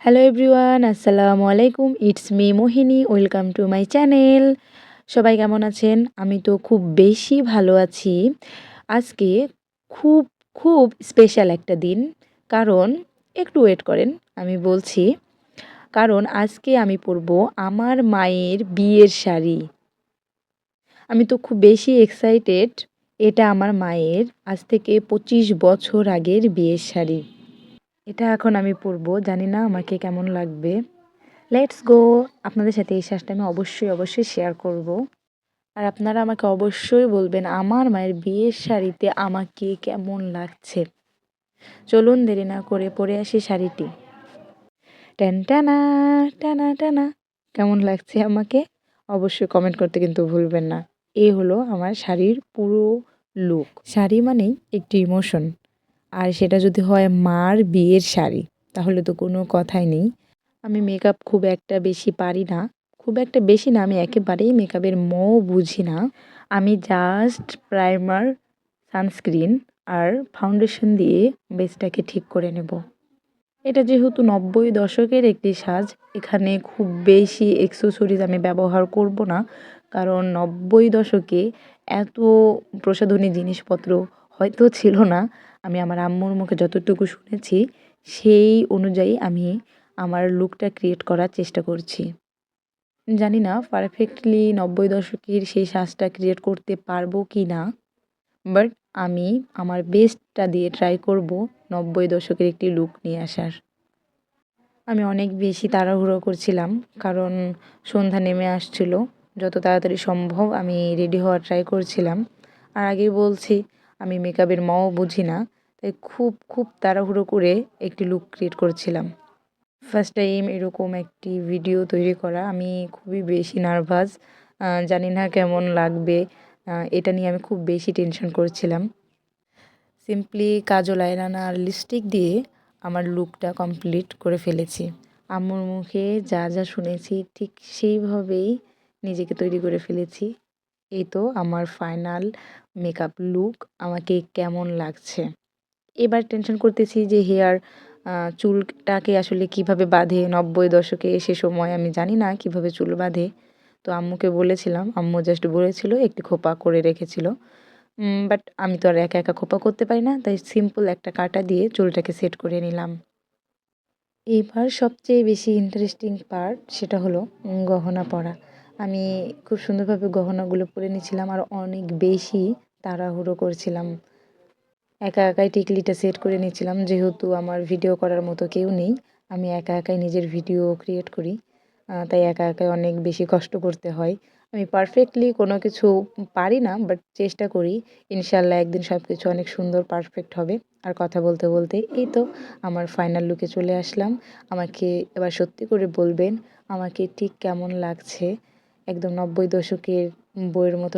Hello everyone, আসসালামু আলাইকুম। It's me Mohini. Welcome to my channel. সবাই কেমন আছেন? আমি তো খুব বেশি ভালো আছি। আজকে খুব খুব স্পেশাল একটা দিন। কারণ একটু ওয়েট করেন, আমি বলছি। কারণ আজকে আমি পরবো আমার মায়ের বিয়ের শাড়ি। আমি তো খুব বেশি এক্সাইটেড। এটা আমার মায়ের আজ থেকে ২৫ বছর আগের বিয়ের শাড়ি। এটা এখন আমি পরবো, জানি না আমাকে কেমন লাগবে। Let's go. আপনাদের সাথে এই শ্বাসটা আমি অবশ্যই শেয়ার করব। আর আপনারা আমাকে অবশ্যই বলবেন আমার মায়ের বিয়ের শাড়িতে আমাকে কেমন লাগছে। চলুন দেরি না করে পরে আসি শাড়িটি। টান টানা টানা টানা, কেমন লাগছে আমাকে অবশ্যই কমেন্ট করতে কিন্তু ভুলবেন না। এই হলো আমার শাড়ির পুরো লুক। শাড়ি মানেই একটি ইমোশন, আর সেটা যদি হয় মার বিয়ের শাড়ি তাহলে তো কোনো কথাই নেই। আমি মেকআপ খুব একটা বেশি পারি না। খুব একটা বেশি না, আমি একেবারেই মেকআপের বুঝি না। আমি জাস্ট প্রাইমার, সানস্ক্রিন আর ফাউন্ডেশন দিয়ে বেসটাকে ঠিক করে নেব। এটা যেহেতু ৯০ দশকের একটি সাজ, এখানে খুব বেশি অ্যাক্সেসরিজ আমি ব্যবহার করব না। কারণ ৯০ দশকে এত প্রসাধনী জিনিসপত্র হয়তো ছিল না। আমি আমার আম্মুর মুখে যতটুকু শুনেছি সেই অনুযায়ী আমি আমার লুকটা ক্রিয়েট করার চেষ্টা করছি। জানি না পারফেক্টলি ৯০ দশকের সেই সাজটা ক্রিয়েট করতে পারবো কি না। বাট আমি আমার বেস্টটা দিয়ে ট্রাই করব ৯০ দশকের একটি লুক নিয়ে আসার। আমি অনেক বেশি তাড়াহুড়ো করছিলাম, কারণ সন্ধ্যা নেমে আসছিল। যত তাড়াতাড়ি সম্ভব আমি রেডি হওয়ার ট্রাই করছিলাম। আর আগেই বলছি, আমি মেকআপের বুঝি না। তাই খুব খুব তাড়াহুড়ো করে একটি লুক ক্রিয়েট করছিলাম। ফার্স্ট টাইম এরকম একটি ভিডিও তৈরি করা, আমি খুবই বেশি নার্ভাস। জানি না কেমন লাগবে, এটা নিয়ে আমি খুব বেশি টেনশন করছিলাম। সিম্পলি কাজল, আইলাইনার আর লিপস্টিক দিয়ে আমার লুকটা কমপ্লিট করে ফেলেছি। আম্মুর মুখে যা যা শুনেছি ঠিক সেইভাবেই নিজেকে তৈরি করে ফেলেছি। এই তো আমার ফাইনাল মেকআপ লুক। আমাকে কেমন লাগছে এবার টেনশন করতেছি যে চুলটাকে আসলে কিভাবে বাঁধে। ৯০ দশকে সে সময় আমি জানি না কিভাবে চুল বাঁধে। তো আম্মুকে বলেছিলাম, আম্মু জাস্ট বলেছিল একটি খোপা করে রেখেছিল। বাট আমি তো আর একা একা খোপা করতে পারি না, তাই সিম্পল একটা কাঁটা দিয়ে চুলটাকে সেট করে নিলাম। এবার সবচেয়ে বেশি ইন্টারেস্টিং পার্ট সেটা হলো গহনা পরা। আমি খুব সুন্দরভাবে গহনাগুলো পরে নিয়েছিলাম আর অনেক বেশি তাড়াহুড়ো করছিলাম। একা একাই টিকলিটা সেট করে নিয়েছিলাম, যেহেতু আমার ভিডিও করার মতো কেউ নেই। আমি একা একাই নিজের ভিডিও ক্রিয়েট করি, তাই একা একাই অনেক বেশি কষ্ট করতে হয়। আমি পারফেক্টলি কোনো কিছু পারি না, বাট চেষ্টা করি। ইনশাল্লাহ একদিন সব কিছু অনেক সুন্দর পারফেক্ট হবে। আর কথা বলতে বলতে এই তো আমার ফাইনাল লুকে চলে আসলাম। আমাকে এবার সত্যি করে বলবেন আমাকে ঠিক কেমন লাগছে। একদম ৯০ দশকের বইয়ের মতো